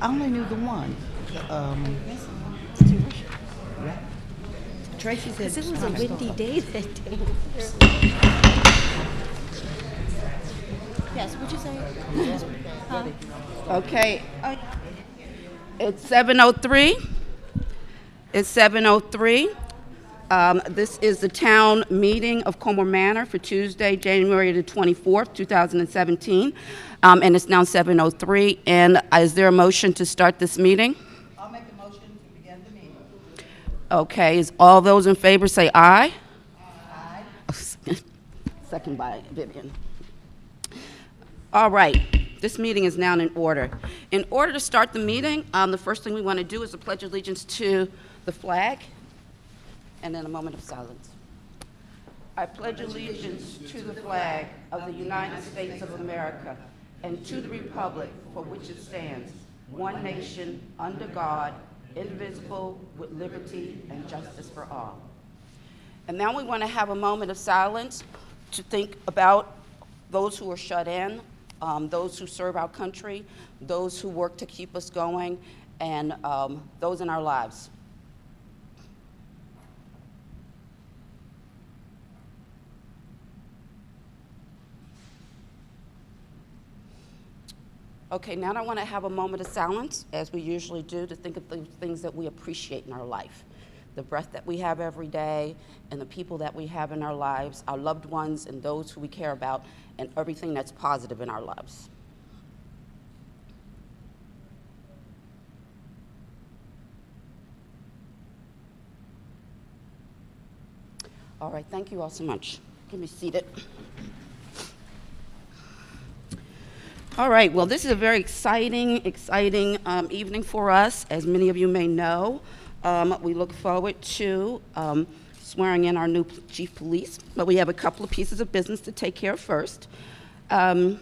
I only knew the one. Um, yeah. Tracy said Because it was a windy day that day. Yes, what'd you say? Huh? Okay, it's 7:03. It's 7:03. This is the town meeting of Colmar Manor for Tuesday, January the 24th, 2017. And it's now 7:03. And is there a motion to start this meeting? I'll make a motion to begin the meeting. Okay, is all those in favor say aye? Aye. Second by Vivian. All right, this meeting is now in order. In order to start the meeting, the first thing we want to do is to pledge allegiance to the flag, and then a moment of silence. I pledge allegiance to the flag of the United States of America and to the republic for which it stands, one nation, under God, indivisible, with liberty and justice for all. And now we want to have a moment of silence to think about those who are shut in, those who serve our country, those who work to keep us going, and those in our lives. Okay, now I want to have a moment of silence, as we usually do, to think of the things that we appreciate in our life. The breath that we have every day, and the people that we have in our lives, our loved ones and those who we care about, and everything that's positive in our lives. All right, thank you all so much. Get me seated. All right, well, this is a very exciting evening for us. As many of you may know, we look forward to swearing in our new chief police, but we have a couple of pieces of business to take care of first. I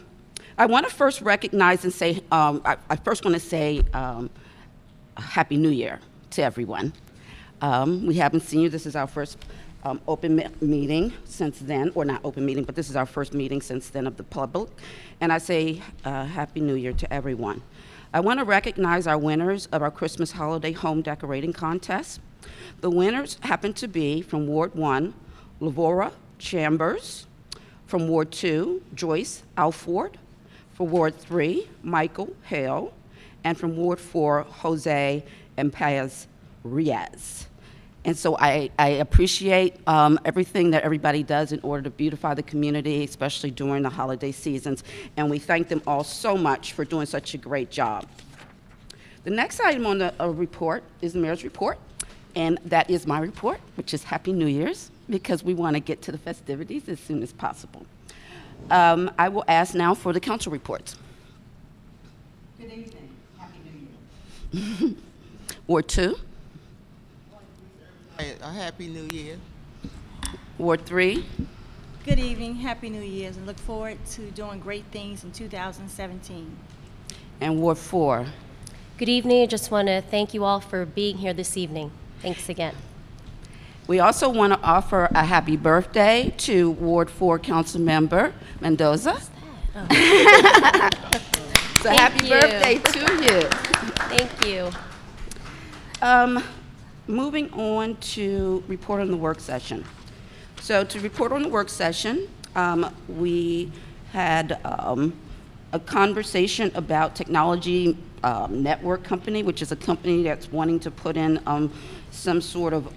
want to first recognize and say, I first want to say Happy New Year to everyone. We haven't seen you. This is our first open meeting since then, or not open meeting, but this is our first meeting since then of the public. And I say Happy New Year to everyone. I want to recognize our winners of our Christmas holiday home decorating contest. The winners happen to be from Ward 1, Lavora Chambers, from Ward 2, Joyce Alford, for Ward 3, Michael Hale, and from Ward 4, Jose and Paz Riaz. And so I appreciate everything that everybody does in order to beautify the community, especially during the holiday seasons. And we thank them all so much for doing such a great job. The next item on the report is the mayor's report. And that is my report, which is Happy New Year's, because we want to get to the festivities as soon as possible. I will ask now for the council reports. Good evening. Happy New Year. Ward 2. A Happy New Year. Ward 3. Good evening, Happy New Year's, and look forward to doing great things in 2017. And Ward 4. Good evening. I just want to thank you all for being here this evening. Thanks again. We also want to offer a happy birthday to Ward 4 Council Member Mendoza. Oh. So happy birthday to you. Thank you. Moving on to report on the work session. So to report on the work session, we had a conversation about Technology Network Company, which is a company that's wanting to put in some sort of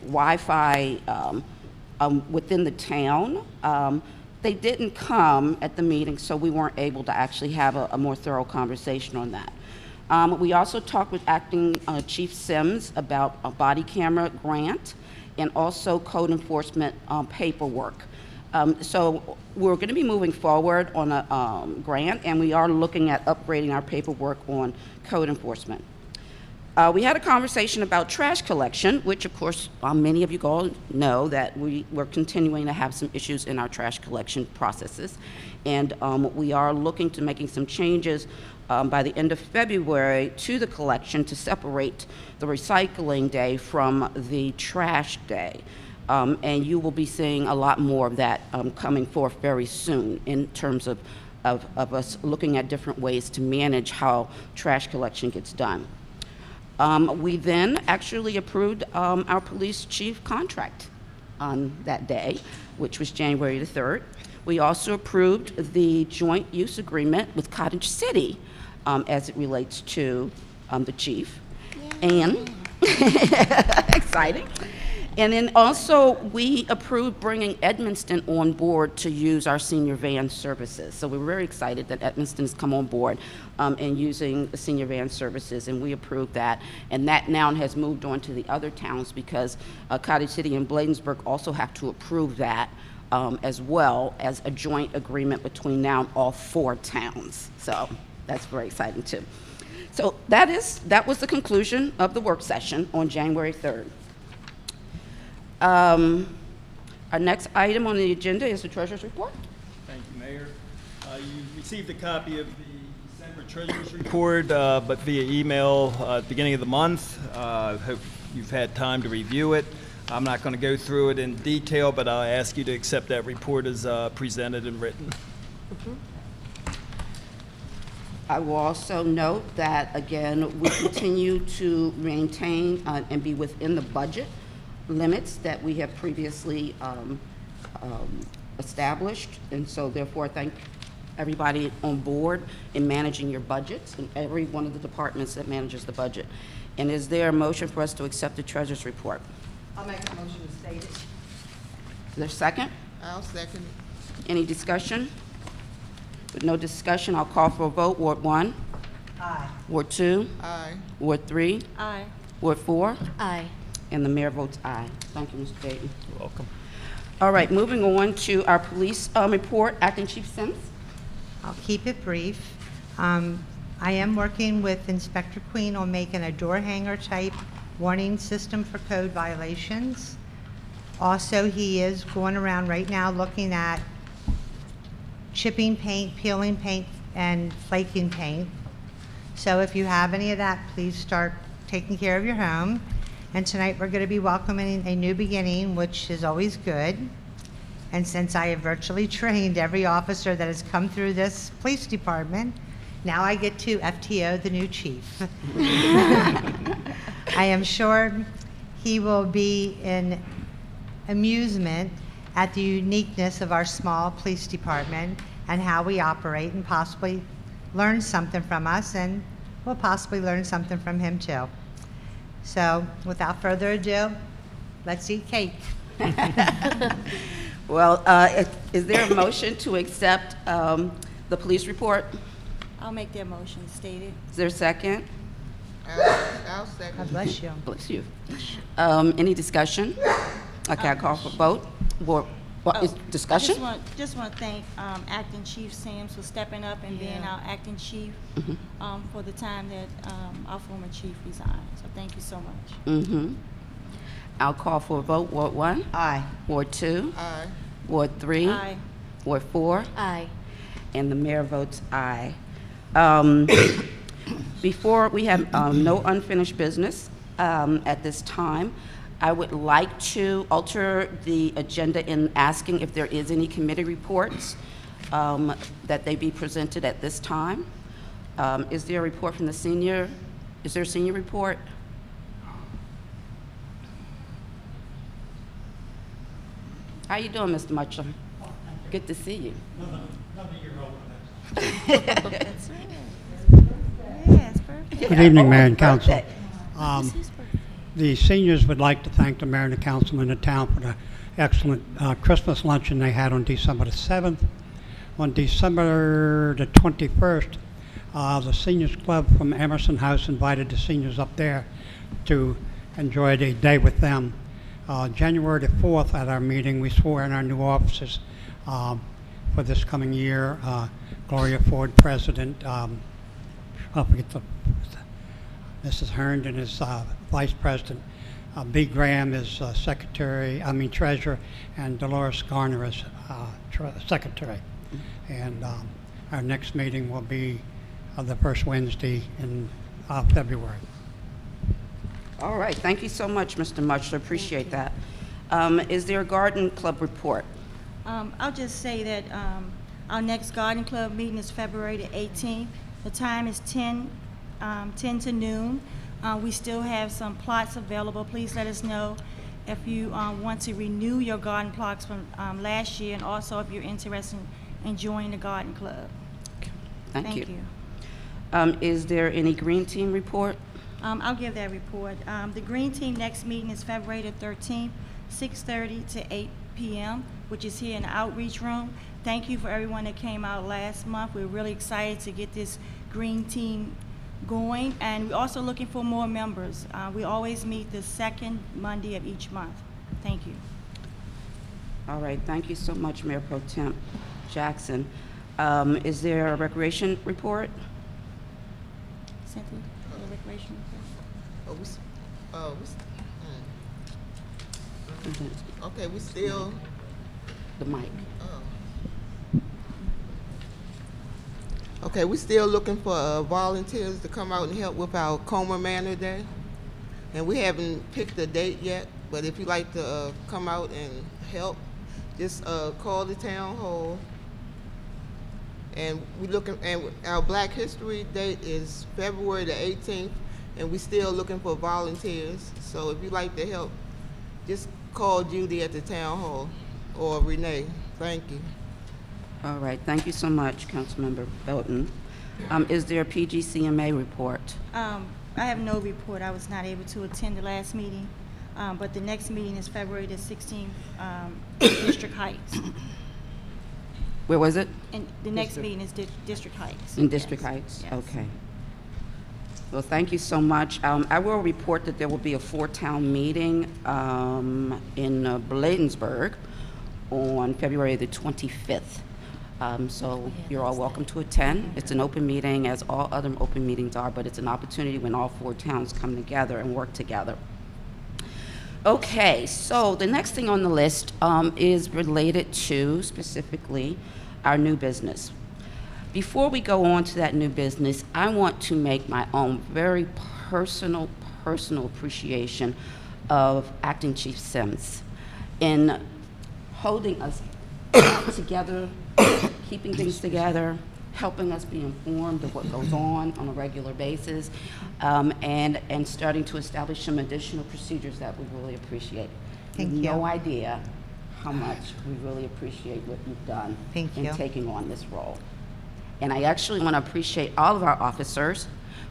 Wi-Fi within the town. They didn't come at the meeting, so we weren't able to actually have a more thorough conversation on that. We also talked with Acting Chief Sims about a body camera grant and also code enforcement paperwork. So we're going to be moving forward on a grant, and we are looking at upgrading our paperwork on code enforcement. We had a conversation about trash collection, which of course many of you all know that we're continuing to have some issues in our trash collection processes. And we are looking to making some changes by the end of February to the collection to separate the recycling day from the trash day. And you will be seeing a lot more of that coming forth very soon in terms of of us looking at different ways to manage how trash collection gets done. We then actually approved our police chief contract on that day, which was January the 3rd. We also approved the joint use agreement with Cottage City as it relates to the chief. And exciting. And then also, we approved bringing Edmiston on board to use our senior van services. So we're very excited that Edmiston's come on board and using the senior van services, and we approved that. And that now has moved on to the other towns because Cottage City and Bladensburg also have to approve that as well as a joint agreement between now all 4 towns. So that's very exciting too. So that was the conclusion of the work session on January 3rd. Our next item on the agenda is the treasurer's report. Thank you, Mayor. You received a copy of the December treasurer's report, but via email at the beginning of the month. Hope you've had time to review it. I'm not going to go through it in detail, but I'll ask you to accept that report as presented and written. I will also note that, again, we continue to maintain and be within the budget limits that we have previously established, and so therefore thank everybody on board in managing your budgets and every one of the departments that manages the budget. And is there a motion for us to accept the treasurer's report? I'll make a motion to state it. Is there a second? I'll second. Any discussion? With no discussion, I'll call for a vote. Ward 1? Aye. Ward 2? Aye. Ward 3? Aye. Ward 4? Aye. And the mayor votes aye. Thank you, Mr. Dayton. You're welcome. All right, moving on to our police report. Acting Chief Sims. I'll keep it brief. I am working with Inspector Queen on making a door hanger type warning system for code violations. Also, he is going around right now looking at chipping paint, peeling paint, and flaking paint. So if you have any of that, please start taking care of your home. And tonight we're going to be welcoming a new beginning, which is always good. And since I have virtually trained every officer that has come through this police department, now I get to FTO the new chief. I am sure he will be in amusement at the uniqueness of our small police department and how we operate, and possibly learn something from us, and we'll possibly learn something from him too. So without further ado, let's eat cake. Well, is there a motion to accept the police report? I'll make that motion stated. Is there a second? I'll second. God bless you. Bless you. Any discussion? Okay, I call for vote. Discussion? Just want to thank Acting Chief Sims for stepping up and being our acting chief for the time that our former chief resigned. So thank you so much. I'll call for a vote. Ward 1? Aye. Ward 2? Aye. Ward 3? Aye. Ward 4? Aye. And the mayor votes aye. Before we have no unfinished business at this time, I would like to alter the agenda in asking if there is any committee reports that they be presented at this time. Is there a report from the senior? Is there a senior report? How you doing, Mr. Mutchler? Good to see you. That's right. Yes, perfect. Good evening, Mayor and Council. Birthday. The seniors would like to thank the mayor and the councilman of town for the excellent Christmas luncheon they had on December the 7th. On December the 21st, the Seniors Club from Emerson House invited the seniors up there to enjoy a day with them. January the 4th at our meeting, we swore in our new officers for this coming year. Gloria Ford, President, I forget Mrs. Herndon is Vice President. B. Graham is Treasurer, and Dolores Garner is Secretary. And our next meeting will be the first Wednesday in February. All right, thank you so much, Mr. Mutchler, appreciate that. Is there a garden club report? I'll just say that Our next garden club meeting is February the 18th. The time is 10 to noon. We still have some plots available. Please let us know if you want to renew your garden plots from last year, and also if you're interested in joining the garden club. Thank you. Is there any green team report? I'll give that report. The Green Team next meeting is February the 13th, 6:30 to 8 p.m., which is here in the outreach room. Thank you for everyone that came out last month. We're really excited to get this Green Team going, and we're also looking for more members. We always meet the second Monday of each month. Thank you. All right, thank you so much, Mayor Pro Tem Jackson. Is there a recreation report? Cynthia, the recreation report? Okay, we still. The mic. Okay, we still looking for volunteers to come out and help with our Colmar Manor Day. And we haven't picked a date yet, but if you'd like to come out and help, just call the town hall. And we looking, and our Black History date is February the 18th, and we still looking for volunteers. So if you'd like to help, just call Judy at the town hall or Renee. Thank you. All right, thank you so much, Councilmember Belton. Is there a PGCMA report? I have no report. I was not able to attend the last meeting, but the next meeting is February the 16th, District Heights. Where was it? And the next meeting is District Heights. In District Yes. Heights? Yes. Okay. Well, thank you so much. I will report that there will be a four-town meeting in Bladensburg on February the 25th. So you're all welcome to attend. It's an open meeting, as all other open meetings are, but it's an opportunity when all four towns come together and work together. Okay, so the next thing on the list is related to, specifically, our new business. Before we go on to that new business, I want to make my own very personal appreciation of Acting Chief Sims in holding us together, keeping things together, helping us be informed of what goes on a regular basis, and starting to establish some additional procedures that we really appreciate. Thank you. No idea how much we really appreciate what you've done Thank in you. taking on this role. And I actually want to appreciate all of our officers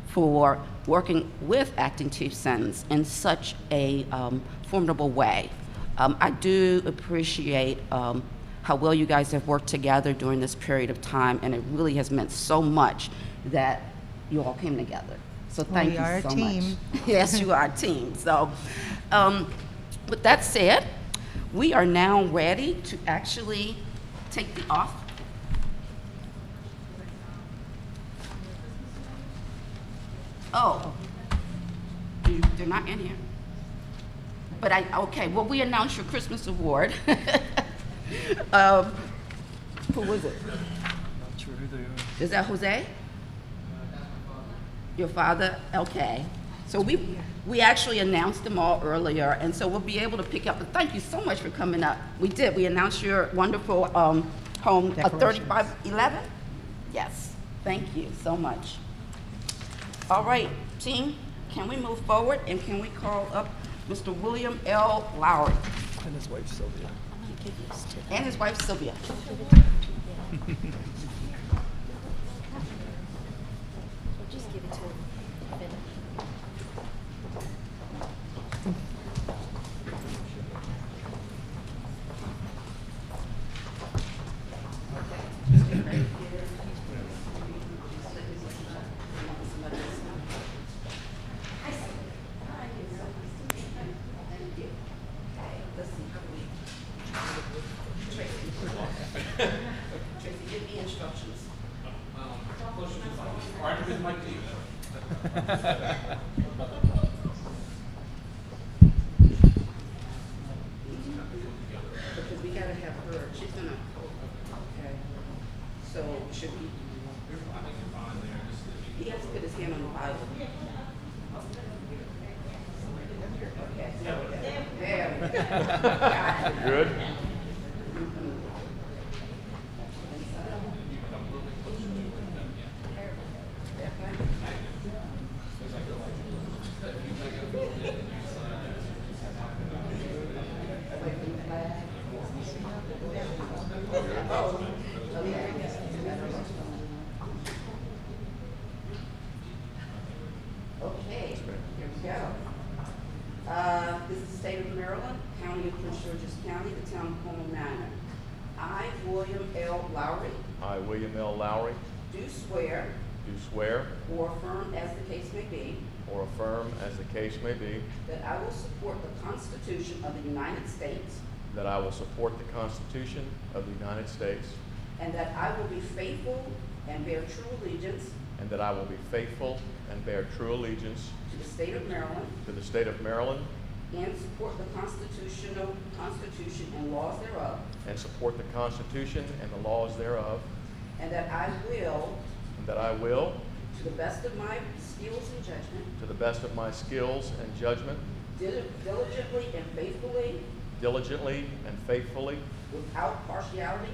for working with Acting Chief Sims in such a formidable way. I do appreciate how well you guys have worked together during this period of time, and it really has meant so much that you all came together. So thank you so much. We are a team. Yes, you are a team. So with that said, we are now ready to actually take the oath. Oh, they're not in here. But okay, well, we announced your Christmas award. Who was it? Not sure who they are. Is that Jose? Your father? Okay. So we actually announced them all earlier, and so we'll be able to pick up. But thank you so much for coming up. We did. We announced your wonderful home, 3511? Yes. Thank you so much. All right, team, can we move forward, and can we call up Mr. William L. Lowry? And his wife Sylvia. And his wife, Sylvia. Just give it to him. Tracy, give me instructions. Because we gotta have her, she's gonna, okay. So should we? He has to put his hand on the Bible. Okay, there we go. Good. Georges County, the town of Colmar Manor. I, William L. Lowry, I, William L. Lowry, do swear do swear, or affirm as the case may be, or affirm as the case may be, that I will support the Constitution of the United States that I will support the Constitution of the United States, and that I will be faithful and bear true allegiance and that I will be faithful and bear true allegiance to the state of Maryland to the state of Maryland and support the Constitution and laws thereof, and support the Constitution and the laws thereof, and that I will, and that I will, to the best of my skills and judgment, to the best of my skills and judgment, diligently and faithfully, without partiality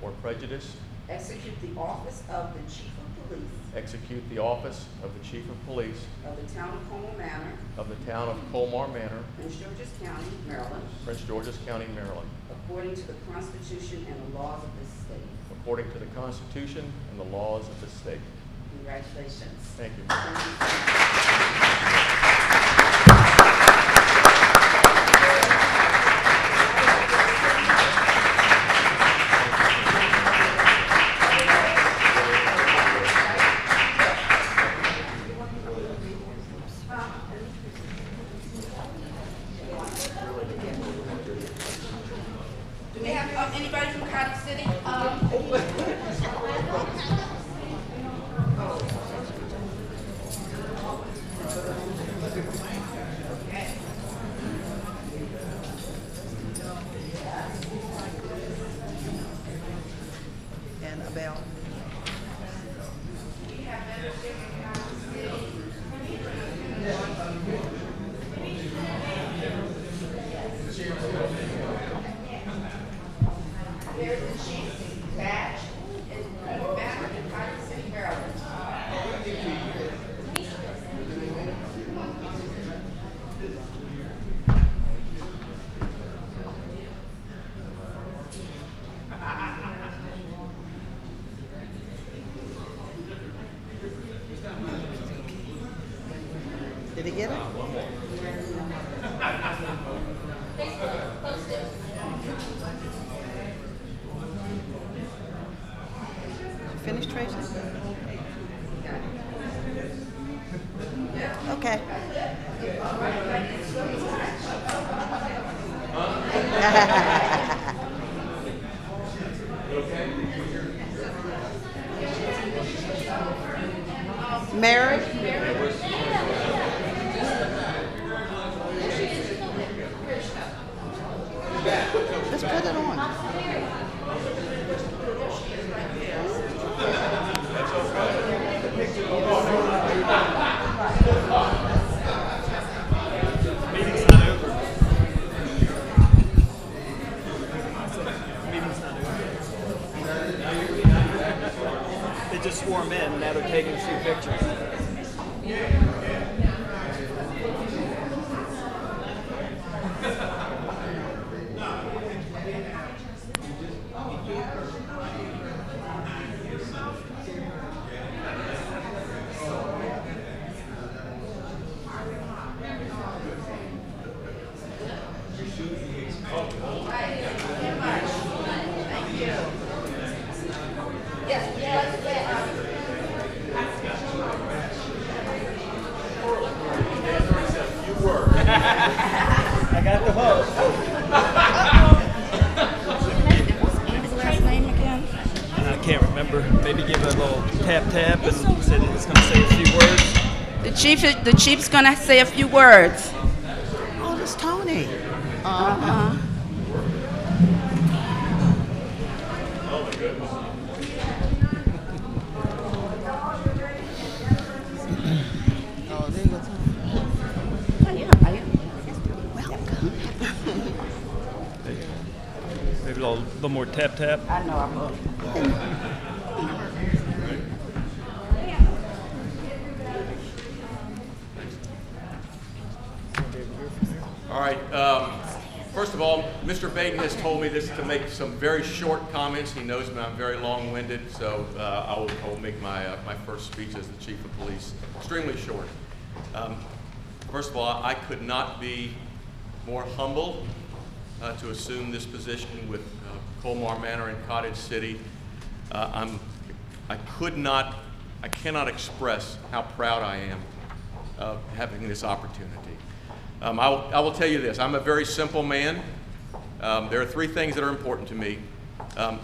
or prejudice, execute the office of the Chief of Police execute the office of the Chief of Police of the town of Colmar Manor, of the town of Colmar Manor, Prince George's County, Maryland, Prince George's County, Maryland, according to the Constitution and the laws of this state. according to the Constitution and the laws of this state. Congratulations. Thank you. Do we have anybody from Cottage City? And a bell. There's the chief's badge in Colmar Manor in Cottage City, Maryland. Did he get it? You finished, Tracy? Okay. Mary? Let's put it on. Meeting's not over. Meeting's not over. They just swarm in, now they're taking a few pictures. I got the hook. His last name again? I can't remember. Maybe give it a little tap tap and say that it's going to say a few words. The chief's gonna say a few words. Oh, it's Tony. Oh, there you go, Tom. Maybe a little more tap tap. I know I will. All right. First of all, Mr. Baden has told me this to make some very short comments. He knows me, I'm very long-winded, so I will make my first speech as the Chief of Police extremely short. First of all, I could not be more humbled to assume this position with Colmar Manor in Cottage City. I cannot express how proud I am of having this opportunity. I will tell you this, I'm a very simple man. There are three things that are important to me: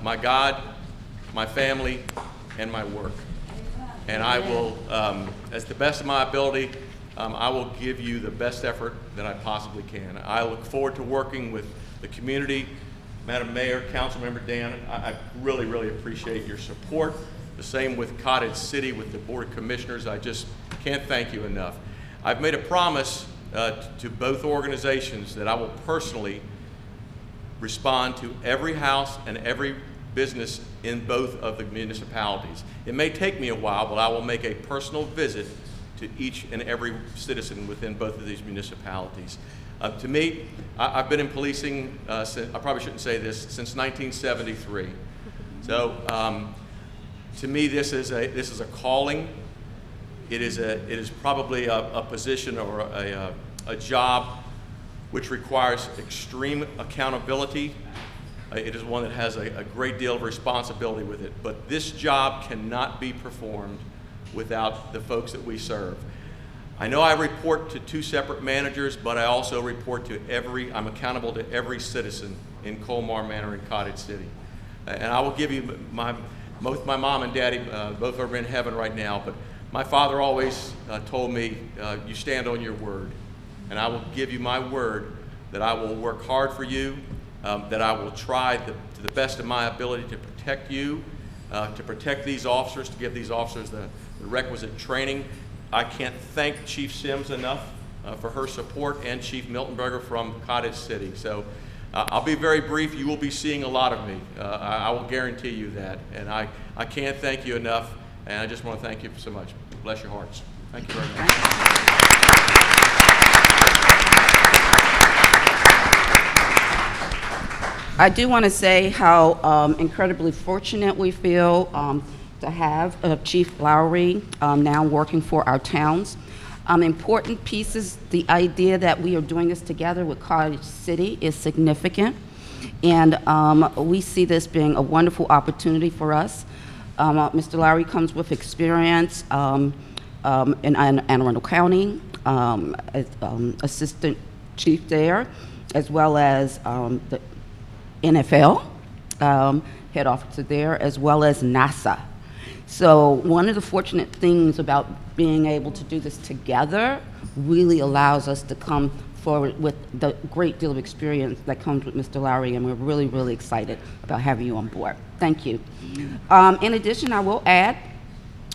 my God, my family, and my work. And I will, as the best of my ability, I will give you the best effort that I possibly can. I look forward to working with the community. Madam Mayor, Councilmember Dan, I really, really appreciate your support. The same with Cottage City, with the Board of Commissioners. I just can't thank you enough. I've made a promise to both organizations that I will personally respond to every house and every business in both of the municipalities. It may take me a while, but I will make a personal visit to each and every citizen within both of these municipalities. To me, I've been in policing, since, I probably shouldn't say this, since 1973. So to me, this is a calling. It is probably a position or a job which requires extreme accountability. It is one that has a great deal of responsibility with it. But this job cannot be performed without the folks that we serve. I know I report to two separate managers, but I also report to I'm accountable to every citizen in Colmar Manor and Cottage City. And I will give you both my mom and daddy, both are in heaven right now, but my father always told me, you stand on your word. And I will give you my word that I will work hard for you, that I will try to the best of my ability to protect you, to protect these officers, to give these officers the requisite training. I can't thank Chief Sims enough for her support, and Chief Miltenberger from Cottage City. So I'll be very brief. You will be seeing a lot of me. I will guarantee you that. And I can't thank you enough, and I just want to thank you so much. Bless your hearts. Thank you very much. I do want to say how incredibly fortunate we feel to have Chief Lowry now working for our towns. Important pieces, the idea that we are doing this together with Cottage City is significant, and we see this being a wonderful opportunity for us. Mr. Lowry comes with experience in Anne Arundel County, as assistant chief there, as well as the NFL head officer there, as well as NASA. So one of the fortunate things about being able to do this together really allows us to come forward with the great deal of experience that comes with Mr. Lowry, and we're really, really excited about having you on board. Thank you. In addition, I will add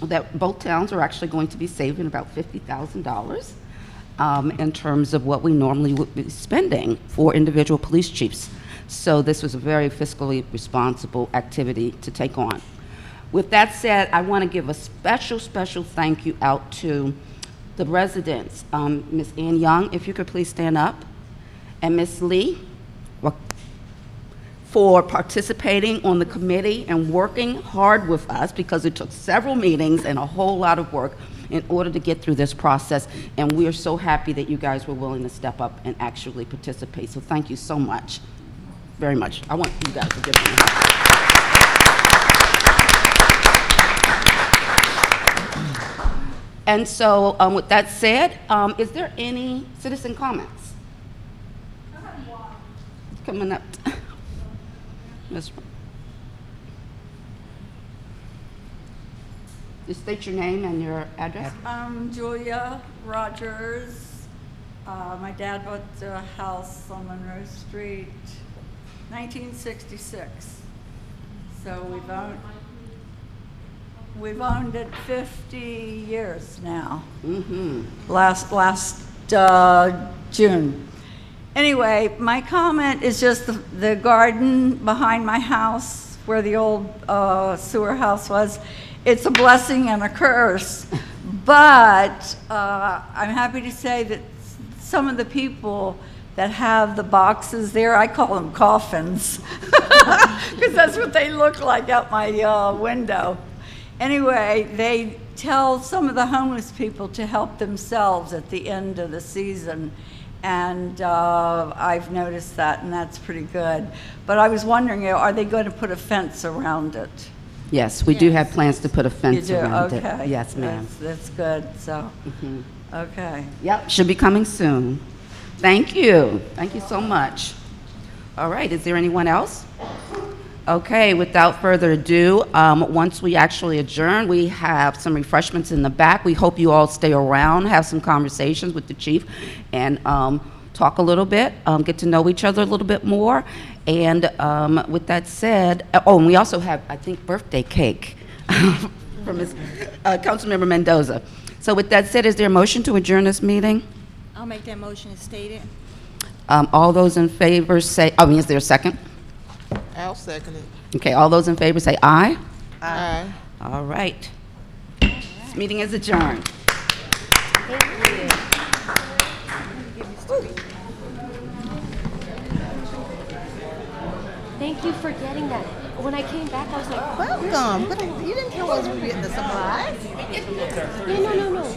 that both towns are actually going to be saving about $50,000 in terms of what we normally would be spending for individual police chiefs. So this was a very fiscally responsible activity to take on. With that said, I want to give a special thank you out to the residents. Ms. Ann Young, if you could please stand up, and Ms. Lee, for participating on the committee and working hard with us, because it took several meetings and a whole lot of work in order to get through this process, and we are so happy that you guys were willing to step up and actually participate. So thank you so much, very much. I want you guys to give them a hand. And so with that said, is there any citizen comments? Coming up. Ms. Just state your name and your address. I'm Julia Rogers. My dad bought a house on Monroe Street, 1966. So we've owned it 50 years now. Mm-hmm. Last June. Anyway, my comment is just the garden behind my house where the old sewer house was. It's a blessing and a curse, but I'm happy to say that some of the people that have the boxes there, I call them coffins, because that's what they look like out my window. Anyway, they tell some of the homeless people to help themselves at the end of the season. And I've noticed that, and that's pretty good. But I was wondering, are they going to put a fence around it? Yes, we do have plans to put a You fence do? around it. Okay. Yes, ma'am. That's good, so, okay. Yep, should be coming soon. Thank you. Thank you so much. All right, is there anyone else? Okay, without further ado, once we actually adjourn, we have some refreshments in the back. We hope you all stay around, have some conversations with the chief, and talk a little bit, get to know each other a little bit more. And with that said, oh, and we also have, I think, birthday cake from Ms. Councilmember Mendoza. So with that said, is there a motion to adjourn this meeting? I'll make that motion as stated. All those in favor say, is there a second? I'll second it. Okay, all those in favor say aye. Aye. All right. This meeting is adjourned. Thank you. Thank you for getting that. When I came back, I was like, Welcome. You didn't tell us we were getting the supplies. no.